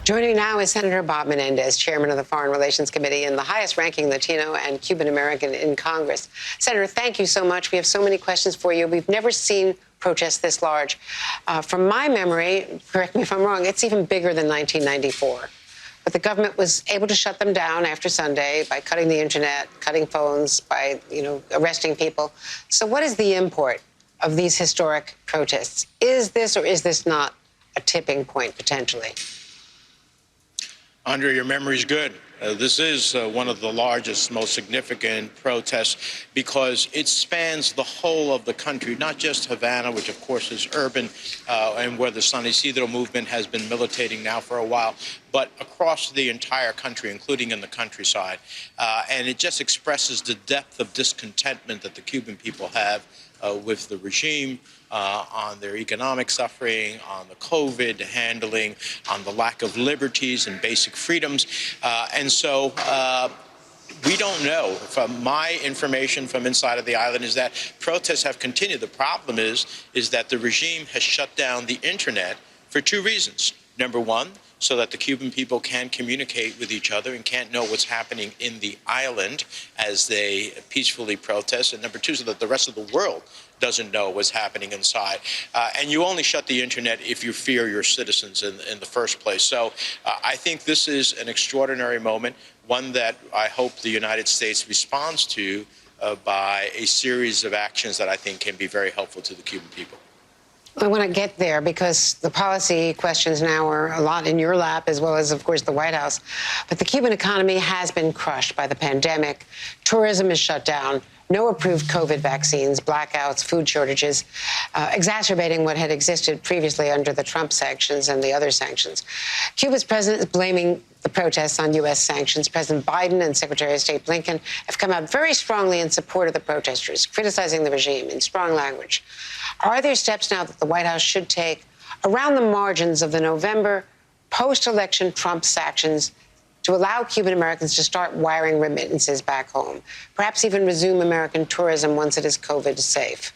Joining me now is Senator Bob Menendez, chairman of the Foreign Relations Committee and the highest-ranking Latino and Cuban-American in Congress. Senator, thank you so much. We have so many questions for you. We've never seen protests this large. From my memory, correct me if I'm wrong, it's even bigger than 1994. But the government was able to shut them down after Sunday by cutting the internet, cutting phones, by, arresting people. So what is the import of these historic protests? Is this or is this not a tipping point, potentially? Andrea, your memory's good. This is one of the largest, most significant protests because it spans the whole of the country, not just Havana, which of course is urban and where the San Isidro movement has been militating now for a while, but across the entire country, including in the countryside. And it just expresses the depth of discontentment that the Cuban people have with the regime, on their economic suffering, on the COVID handling, on the lack of liberties and basic freedoms. And so we don't know. From my information from inside of the island is that protests have continued. The problem is that the regime has shut down the internet for two reasons. Number one, so that the Cuban people can communicate with each other and can't know what's happening in the island as they peacefully protest. And number two, so that the rest of the world doesn't know what's happening inside. And you only shut the internet if you fear your citizens in the first place. So I think this is an extraordinary moment, one that I hope the United States responds to by a series of actions that I think can be very helpful to the Cuban people. I want to get there because the policy questions now are a lot in your lap, as well as, of course, the White House. But the Cuban economy has been crushed by the pandemic. Tourism is shut down. No approved COVID vaccines, blackouts, food shortages, exacerbating what had existed previously under the Trump sanctions and the other sanctions. Cuba's president is blaming the protests on U.S. sanctions. President Biden and Secretary of State Blinken have come out very strongly in support of the protesters, criticizing the regime in strong language. Are there steps now that the White House should take around the margins of the November post-election Trump sanctions to allow Cuban Americans to start wiring remittances back home, perhaps even resume American tourism once it is COVID safe?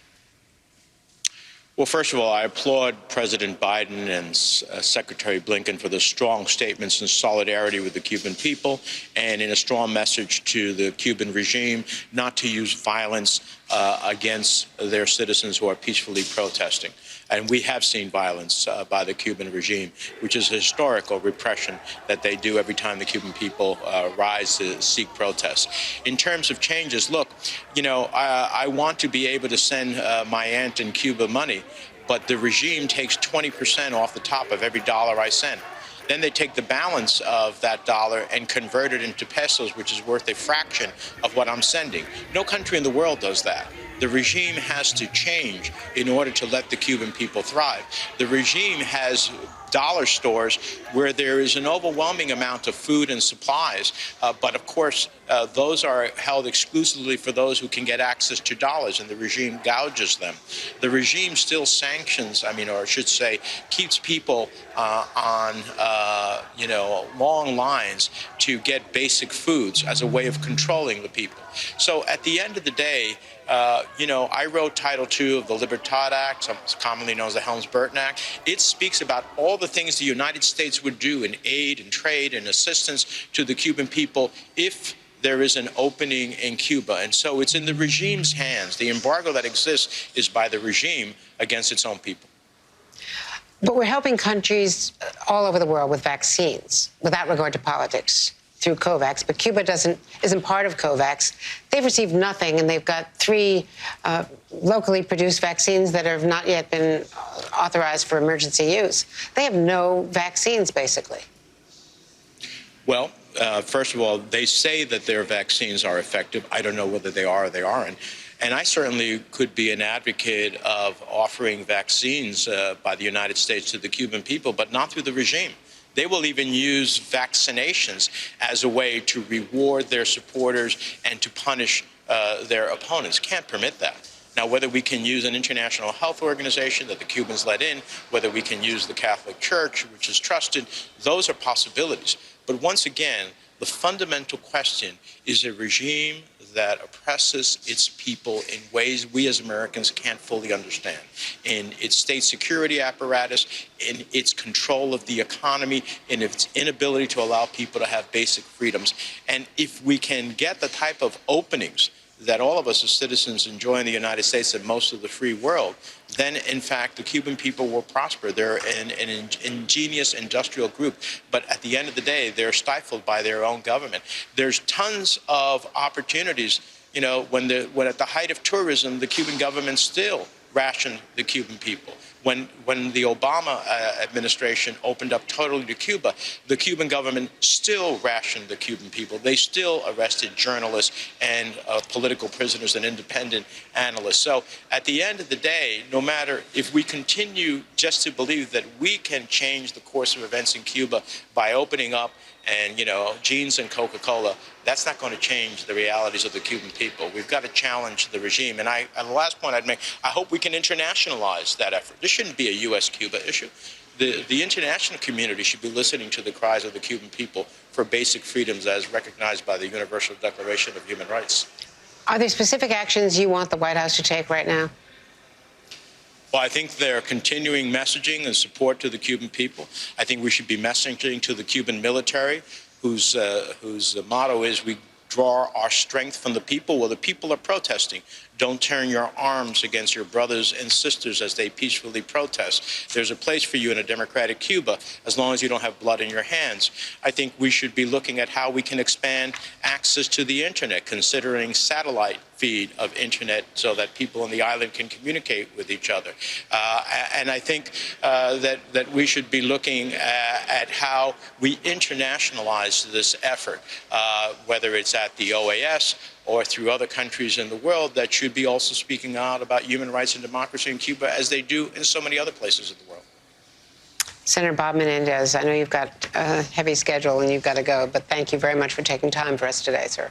Well, first of all, I applaud President Biden and Secretary Blinken for the strong statements in solidarity with the Cuban people and in a strong message to the Cuban regime not to use violence against their citizens who are peacefully protesting. And we have seen violence by the Cuban regime, which is a historical repression that they do every time the Cuban people rise to seek protests. In terms of changes, look, I want to be able to send my aunt in Cuba money, but the regime takes 20% off the top of every dollar I send. Then they take the balance of that dollar and convert it into pesos, which is worth a fraction of what I'm sending. No country in the world does that. The regime has to change in order to let the Cuban people thrive. The regime has dollar stores where there is an overwhelming amount of food and supplies, but of course those are held exclusively for those who can get access to dollars, and the regime gouges them. The regime still sanctions, or I should say, keeps people on long lines to get basic foods as a way of controlling the people. So at the end of the day, I wrote Title II of the Libertad Act, commonly known as the Helms-Burton Act. It speaks about all the things the United States would do in aid and trade and assistance to the Cuban people if there is an opening in Cuba. And so it's in the regime's hands. The embargo that exists is by the regime against its own people. But we're helping countries all over the world with vaccines, without regard to politics, through COVAX. But Cuba isn't part of COVAX. They've received nothing, and they've got 3 locally produced vaccines that have not yet been authorized for emergency use. They have no vaccines, basically. Well, first of all, they say that their vaccines are effective. I don't know whether they are or they aren't. And I certainly could be an advocate of offering vaccines by the United States to the Cuban people, but not through the regime. They will even use vaccinations as a way to reward their supporters and to punish their opponents. Can't permit that. Now, whether we can use an international health organization that the Cubans let in, whether we can use the Catholic Church, which is trusted, those are possibilities. But once again, the fundamental question is a regime that oppresses its people in ways we as Americans can't fully understand, in its state security apparatus, in its control of the economy, in its inability to allow people to have basic freedoms. And if we can get the type of openings that all of us as citizens enjoy in the United States and most of the free world, then, in fact, the Cuban people will prosper. They're an ingenious industrial group, but at the end of the day, they're stifled by their own government. There's tons of opportunities. You know, when at the height of tourism, the Cuban government still rationed the Cuban people. When the Obama administration opened up totally to Cuba, the Cuban government still rationed the Cuban people. They still arrested journalists and political prisoners and independent analysts. So at the end of the day, no matter if we continue just to believe that we can change the course of events in Cuba by opening up and, you know, jeans and Coca-Cola, that's not going to change the realities of the Cuban people. We've got to challenge the regime. And the last point I'd make, I hope we can internationalize that effort. This shouldn't be a U.S.-Cuba issue. The international community should be listening to the cries of the Cuban people for basic freedoms as recognized by the Universal Declaration of Human Rights. Are there specific actions you want the White House to take right now? Well, I think they're continuing messaging and support to the Cuban people. I think we should be messaging to the Cuban military, whose motto is we draw our strength from the people. Well, the people are protesting. Don't turn your arms against your brothers and sisters as they peacefully protest. There's a place for you in a democratic Cuba as long as you don't have blood in your hands. I think we should be looking at how we can expand access to the internet, considering satellite feed of internet so that people on the island can communicate with each other. And I think that we should be looking at how we internationalize this effort, whether it's at the OAS or through other countries in the world that should be also speaking out about human rights and democracy in Cuba, as they do in so many other places in the world. Senator Bob Menendez, I know you've got a heavy schedule and you've got to go, but thank you very much for taking time for us today, sir.